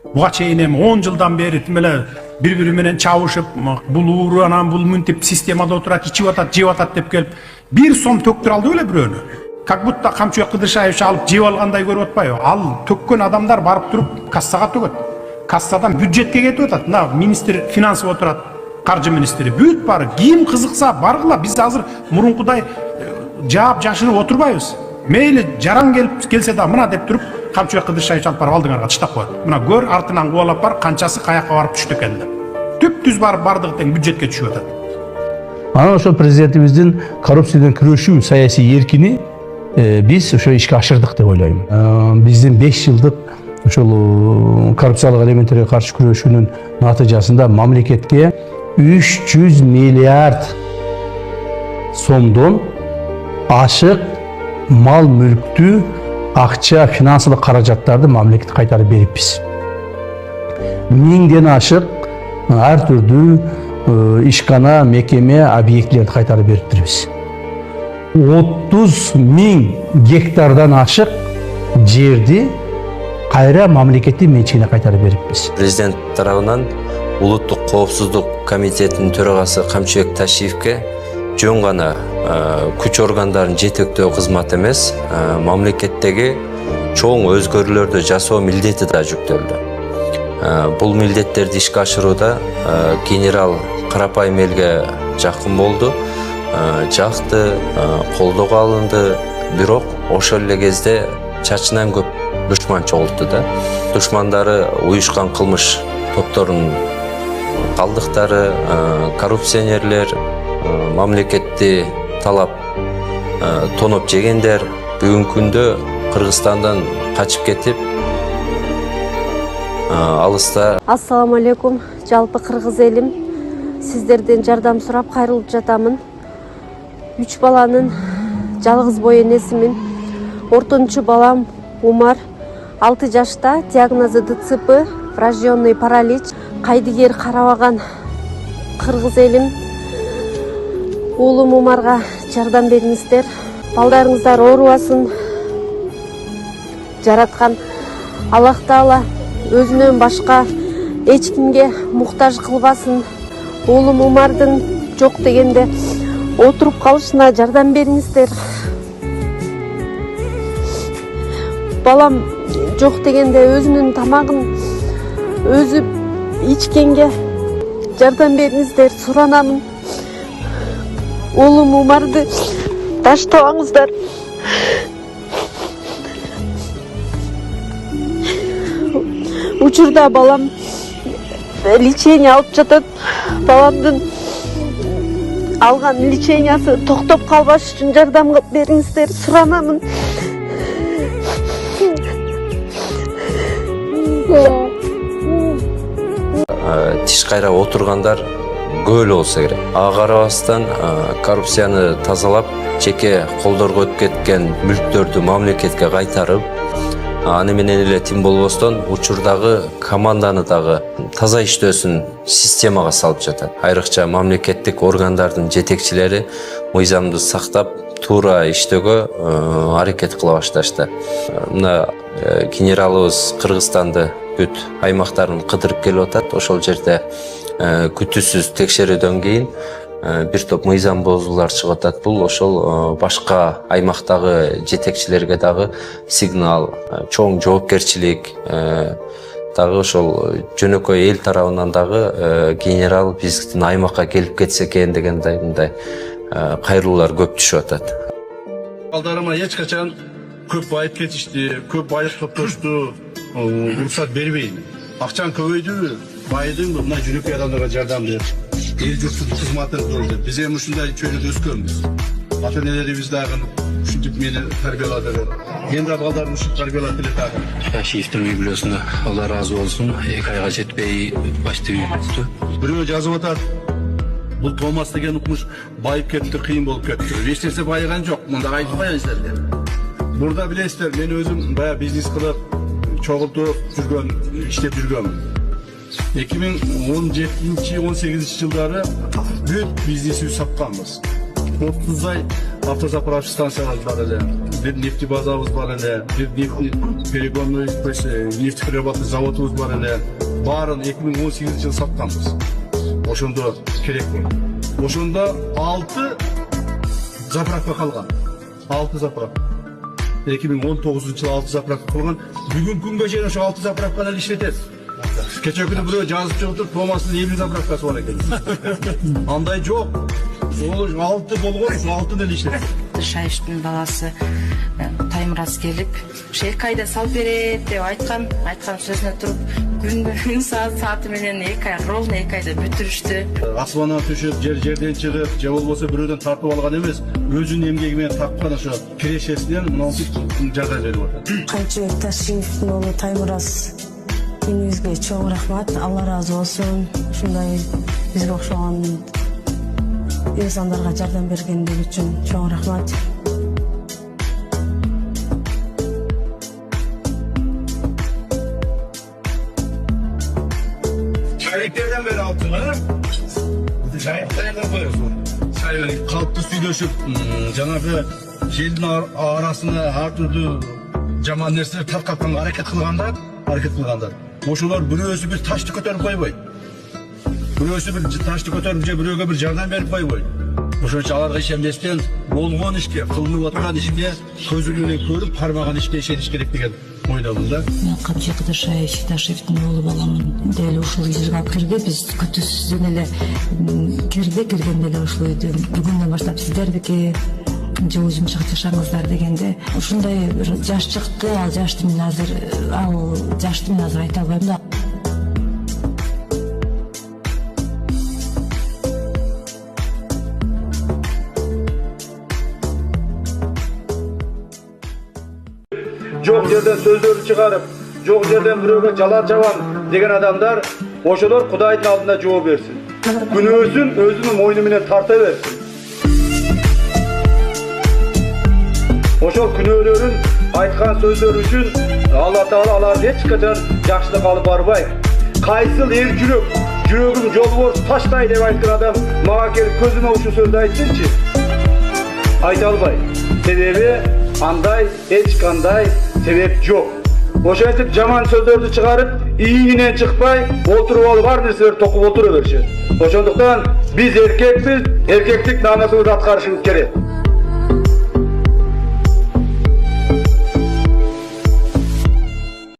Buga чейин эми 10 жылдан бери тим эле бири-бири менен чабышып, бул ууру анан бул мынтип системада отурат, ичип атат, жеп атат деп келип, 1 сом төктүрө алды беле бирөөнү. Как будто Камчыбек Кыдыршаевич алып жеп алгандай көрүп атпайбы? Ал төккөн адамдар барып туруп кассага төгөт. Кассадан бюджетке кетип атат. Мына министр финансов отурат, каржы министри. Бүт бары ким кызыкса баргыла. Биз азыр мурункудай жаап жашынып отурбайбыз. Мейли жаран келсе да мына деп туруп Камчыбек Кыдыршаевич алып барып алдыңарга таштап коет. Мына көр артынан кубалап бар, канчасы каяка барып түштү экен деп. Түп-түз барып бардыгы тең бюджетке түшүп атат. Анан ошо президентибиздин коррупциядан күрөшүү саясий эркини биз ошо ишке ашырдык деп ойлойм. Биздин 5 жылдык ошол коррупциялык элементтерге каршы күрөшүүнүн натыйжасында мамлекетке 300 миллиард сомдон ашык мал мүлктү, акча, финансылык каражаттарды мамлекетке кайтарып бериппиз. 1000ден ашык ар түрдүү ишкана, мекеме, объектилерди кайтарып бериптирбиз. 30.000 гектардан ашык жерди кайра мамлекеттин менчигине кайтарып бериппиз. Президент тарабынан Улуттук коопсуздук комитетинин төрагасы Камчыбек Ташиевке жөн гана күч органдарын жетектөө кызмат эмес, мамлекеттеги чоң өзгөрүүлөрдү жасоо милдети да жүктөлдү. Бул милдеттерди ишке ашырууда генерал карапайым элге жакын болду, жакты, колдоого алынды, бирок ошол эле кезде чачынан көп душман чогулту да. Душмандары уюшкан кылмыш топторунун калдыктары, коррупционерлер, мамлекетти талап тоноп жегендер бүгүнкү күндө Кыргызстандан качып кетип алыста. Ассаламу алейкум, жалпы кыргыз элим. Сиздерден жардам сурап кайрылып жатамын. 3 баланын жалгыз бой энесимин. Ортончу балам Умар 6 жашта, диагнозу ДЦП, врожденный паралич. Кайдыгер карабаган кыргыз элим. Уулум Умарга жардам бериңиздер. Балдарыңыздар оорубасын. Жараткан Аллах Таала өзүнөн башка эч кимге муктаж кылбасын. Уулум Умардын жок дегенде отуруп калышына жардам бериңиздер. Балам жок дегенде өзүнүн тамагын өзү ичкенге жардам бериңиздер, суранамын. Уулум Умарды таштабаңыздар. Учурда балам лечение алып жатат. Баламдын алган лечениясы токтоп калбаш үчүн жардам бериңиздер, суранамын. Тиш кайрап отургандар көп эле болсо керек. Ага карабастан коррупцияны тазалап, жеке колдорго өтүп кеткен мүлктөрдү мамлекетке кайтарып, аны менен эле тим болбостон учурдагы команданы дагы таза иштөөсүн системага салып жатат. Айрыкча мамлекеттик органдардын жетекчилери мыйзамды сактап, туура иштөөгө аракет кыла башташты. Мына генералыбыз Кыргызстанды бүт аймактарын кыдырып келип атат. Ошол жерде күтүүсүз текшерүүдөн кийин бир топ мыйзам бузуулар чыгып атат. Бул ошол башка аймактагы жетекчилерге дагы сигнал, чоң жоопкерчилик, дагы ошол жөнөкөй эл тарабынан дагы генерал биздин аймакка келип кетсе экен дегендей мындай кайрылуулар көп түшүп атат. Балдарыма эч качан көп байып кетишти, көп байлык топтошту, уруксат бербейм. Акчаң көбөйдүбү, байдың мына жөнөкөй адамдарга жардам бер. Эл журттун кызматын кыл. Биз эми ушундай чөйрөдө өскөнбүз. Ата-энелерибиз дагы ушинтип мени тарбияладыр. Мен да балдарын ушинтип тарбиялап келатам. Ташиевдин үй бүлөсүнө Алла ыраазы болсун. 2 айга жетпей башты үй бүттү. Бирөө жазып атат. Бул Томас деген укмуш байып кетти, кыйын болуп кетти. Эч нерсе байыган жок. Мында айтпайын силерге. Бурда билесиздер, мен өзүм бая бизнес кылып, чогултуп жүргөн, иштеп жүргөм. 2017-18 жылдары бүт бизнесибизди сатканбыз. 30 ай автозаправка станцияларда эле. bir nefti bazamız var ele, bir nefti перегонный нефть перерабатывать заводumuz var ele. Барын 2018 жылы сатқанбыз. Ошондо керек болду. Ошондо 6 заправка калган. 6 заправка. 2019 жылы 6 заправка калган. Бүгүнкү күнгө чейин ошо 6 заправканы эле иштетет. Кече күнү бирөө жазып чыгып Томастын 50 заправкасы бар экен. Андай жок. Ол 6 болгон, 6 деле иштетет. Шайыштын баласы Таймураз келип, «2 айда салып берет» деп айткан сөзүнө туруп, күн сааты менен 2 ай, ровно 2 айда бүтүрүштү. Асмандан түшүп, жерден чыгып, же болбосо бирөөдөн тартып алган эмес, өзүнүн эмгеги менен тапкан ошо кирешесинен мынтип жардам берип атат. Камчыбек Ташиевдин уулу Таймураз үйүңүзгө чоң рахмат, Алла ыраазы болсун. Ушундай бизге окшогон insanlarga жардам бергендиги үчүн чоң рахмат. Çaylıklardan beri altınları. Çaylıklardan koyuyorsun. Çaylık kalktı süylöşüp, janagı желдин арасына ар түрдүү жаман нерселер таркатканга аракет кылгандар. Ошолор бирөөсү бир ташты көтөрүп койбойт. Бирөөсү бир ташты көтөрүп же бирөөгө бир жардам берип койбойт. Ошон үчүн аларга ишенбестен болгон ишке, кылынып аткан ишке көзү менен көрүп, кармаган ишке ишениш керек деген ойдомун да. Мен Камчыбек Ташиевдин уулу баламын. Дел ушул жылга кирди, биз күтүүсүздөн эле киргенде эле ушул үйдү бүгүндөн баштап сиздердики жол жумшак жашаңыздар дегенде ушундай бир жаш чыкты. Ал жашты мен азыр айта албайм да. Жоқ жерден сөздөрдү чыгарып, жоқ жерден бирөөгө жалар жабам деген адамдар ошолор Кудайдын алдында жооп берсин. Күнөөсүн өзүнүн мойну менен тарта берсин. Ошол күнөөлөрүн айткан сөздөр үчүн Алла Таала аларды эч качан жакшылык алып барбайт. Кайсыл эр жүрөгүм жолборс таштай деп айткан адам мага келип көзүмө ушул сөздү айтсынчы. Айта албайт. Себеби андай эч кандай себеп жок. Ошентип жаман сөздөрдү чыгарып, ийинен чыкпай, отуруп алып ар нерселерди токуп отура беришет. Ошондуктан биз эркекпиз, эркектик намысыбызды аткарышыбыз керек.